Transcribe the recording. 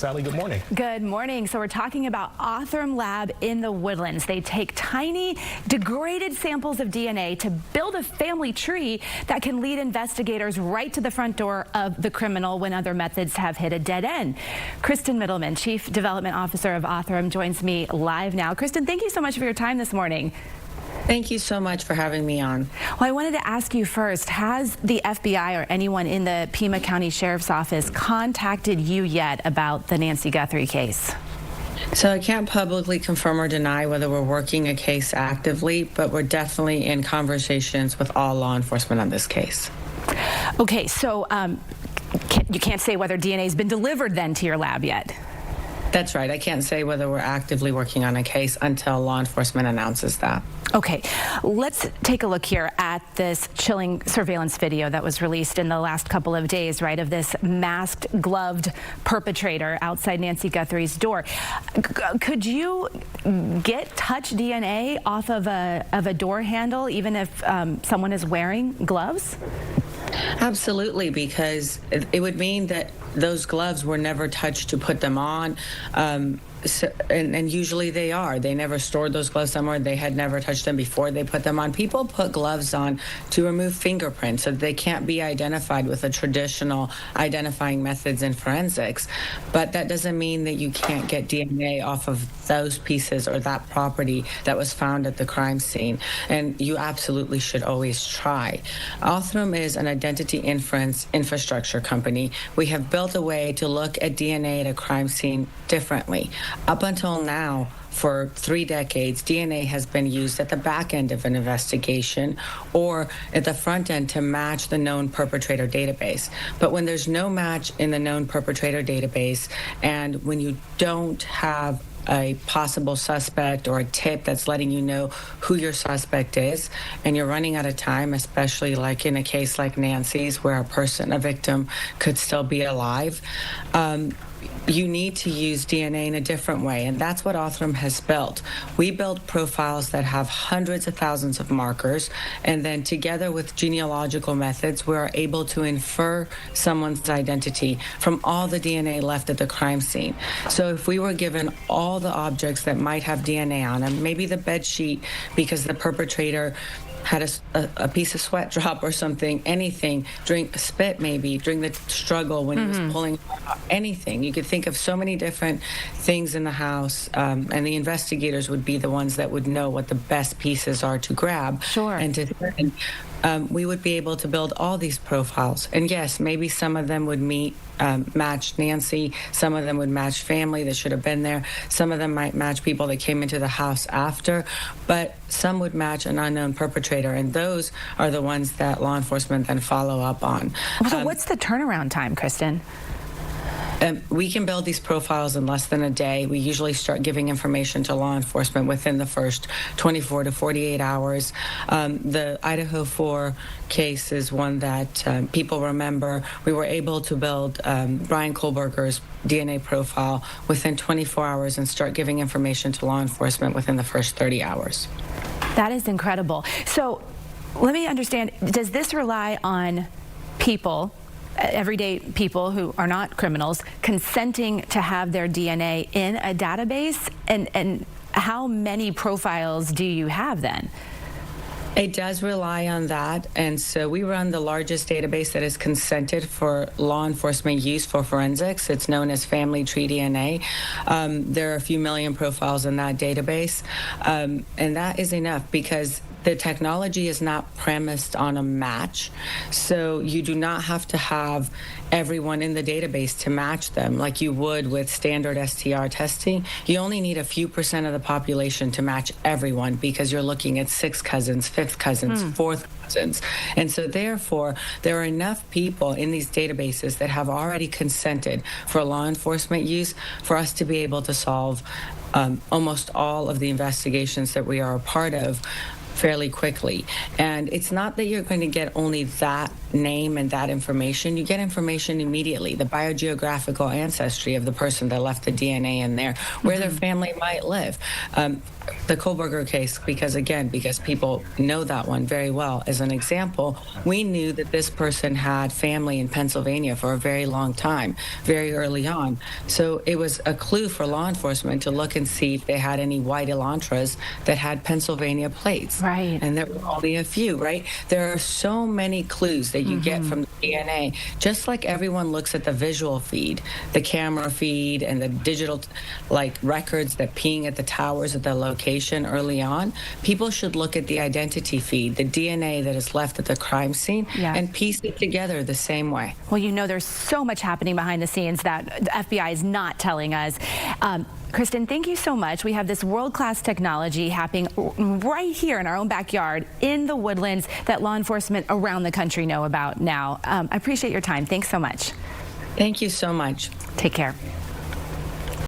Sally, good morning. Good morning. So we're talking about Othram Lab in the Woodlands. They take tiny, degraded samples of DNA to build a family tree that can lead investigators right to the front door of the criminal when other methods have hit a dead end. Kristen Mittelman, Chief Development Officer of Othram, joins me live now. Kristen, thank you so much for your time this morning. Thank you so much for having me on. Well, I wanted to ask you first, has the FBI or anyone in the Pima County Sheriff's Office contacted you yet about the Nancy Guthrie case? So I can't publicly confirm or deny whether we're working a case actively, but we're definitely in conversations with all law enforcement on this case. Okay, so you can't say whether DNA has been delivered then to your lab yet? That's right. I can't say whether we're actively working on a case until law enforcement announces that. Okay, let's take a look here at this chilling surveillance video that was released in the last couple of days, right, of this masked, gloved perpetrator outside Nancy Guthrie's door. Could you get touch DNA off of a door handle, even if someone is wearing gloves? Absolutely, because it would mean that those gloves were never touched to put them on. And usually they are. They never stored those gloves somewhere. They had never touched them before they put them on. People put gloves on to remove fingerprints so that they can't be identified with the traditional identifying methods in forensics. But that doesn't mean that you can't get DNA off of those pieces or that property that was found at the crime scene. And you absolutely should always try. Othram is an identity inference infrastructure company. We have built a way to look at DNA at a crime scene differently. Up until now, for 3 decades, DNA has been used at the back end of an investigation or at the front end to match the known perpetrator database. But when there's no match in the known perpetrator database, and when you don't have a possible suspect or a tip that's letting you know who your suspect is, and you're running out of time, especially like in a case like Nancy's where a victim could still be alive, you need to use DNA in a different way, and that's what Othram has built. We build profiles that have hundreds of thousands of markers, and then together with genealogical methods, we are able to infer someone's identity from all the DNA left at the crime scene. So if we were given all the objects that might have DNA on them, maybe the bed sheet because the perpetrator had a piece of sweat drop or something, anything, during spit maybe, during the struggle when he was pulling anything. You could think of so many different things in the house, and the investigators would be the ones that would know what the best pieces are to grab. Sure. And we would be able to build all these profiles. And yes, maybe some of them would match Nancy, some of them would match family that should have been there, some of them might match people that came into the house after, but some would match an unknown perpetrator, and those are the ones that law enforcement then follow up on. So what's the turnaround time, Kristen? We can build these profiles in less than a day. We usually start giving information to law enforcement within the first 24 to 48 hours. The Idaho 4 case is one that people remember. We were able to build Brian Kohlberger's DNA profile within 24 hours and start giving information to law enforcement within the first 30 hours. That is incredible. So let me understand, does this rely on people, everyday people who are not criminals, consenting to have their DNA in a database? And how many profiles do you have then? It does rely on that, and so we run the largest database that is consented for law enforcement use for forensics. It's known as Family Tree DNA. There are a few million profiles in that database, and that is enough because the technology is not premised on a match, so you do not have to have everyone in the database to match them like you would with standard STR testing. You only need a few % of the population to match everyone because you're looking at 6th cousins, 5th cousins, 4th cousins. And so therefore, there are enough people in these databases that have already consented for law enforcement use for us to be able to solve almost all of the investigations that we are a part of fairly quickly. And it's not that you're going to get only that name and that information, you get information immediately. The biogeographical ancestry of the person that left the DNA in there, where their family might live. The Kohlberger case, because people know that one very well. As an example, we knew that this person had family in Pennsylvania for a very long time, very early on. So it was a clue for law enforcement to look and see if they had any white Elantras that had Pennsylvania plates. Right. And there were only a few, right? There are so many clues that you get from the DNA. Just like everyone looks at the visual feed, the camera feed, and the digital records that ping at the towers at the location early on, people should look at the identity feed, the DNA that is left at the crime scene, and piece it together the same way. Well, there's so much happening behind the scenes that the FBI is not telling us. Kristen, thank you so much. We have this world-class technology happening right here in our own backyard in the Woodlands that law enforcement around the country know about now. I appreciate your time. Thanks so much. Thank you so much. Take care.